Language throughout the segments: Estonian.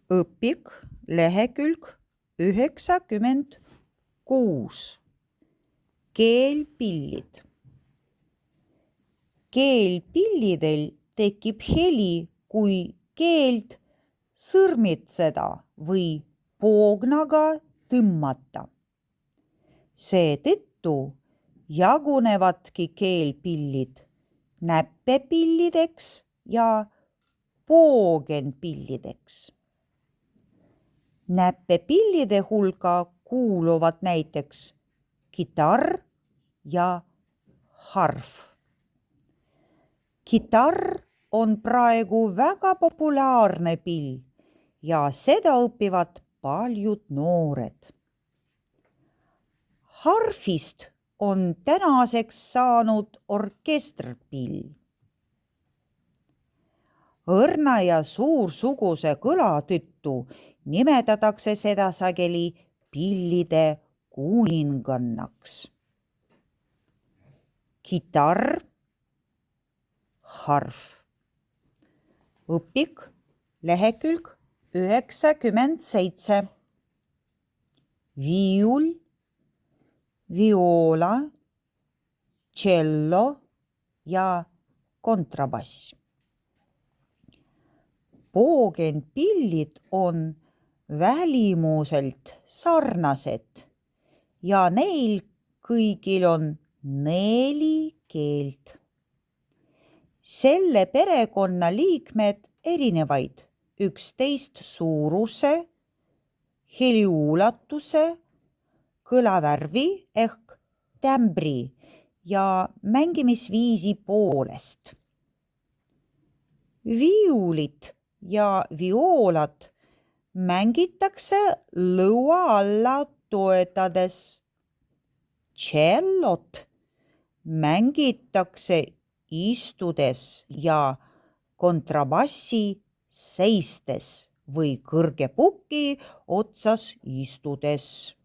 õpik, lehekülg 96. Keelpillid. Keelpillidel tekib heli, kui keelt sõrmitseda või poognaga tõmmata. Seetõttu jagunevadki keelpillid näppepillideks ja poogenpillideks. Näppepillide hulka kuuluvad näiteks kitarr ja harf. Kitarr on praegu väga populaarne pill ja seda õpivad paljud noored. Harfist on tänaseks saanud orkestrpill. Õrna ja suursuguse kõla tõttu nimetatakse seda sageli pillide kuningannaks. Kitarr, harf. Õpik, lehekülg 97. Viiul, viola, cello ja kontrabass. Poogenpillid on välimuselt sarnased ja neil kõigil on 4 keelt. Selle perekonna liikmed erinevaid 11 suuruse, heliulatuse, kõlavärvi ehk tämbri ja mängimisviisi poolest. Viiulit ja violat mängitakse lõua alla toetades. Cellot mängitakse istudes ja kontrabassi seistes või kõrge puki otsas istudes.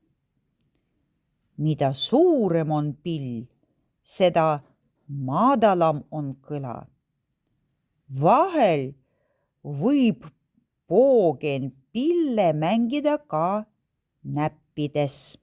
Mida suurem on pill, seda madalam on kõla. Vahel võib poogenpille mängida ka näppides.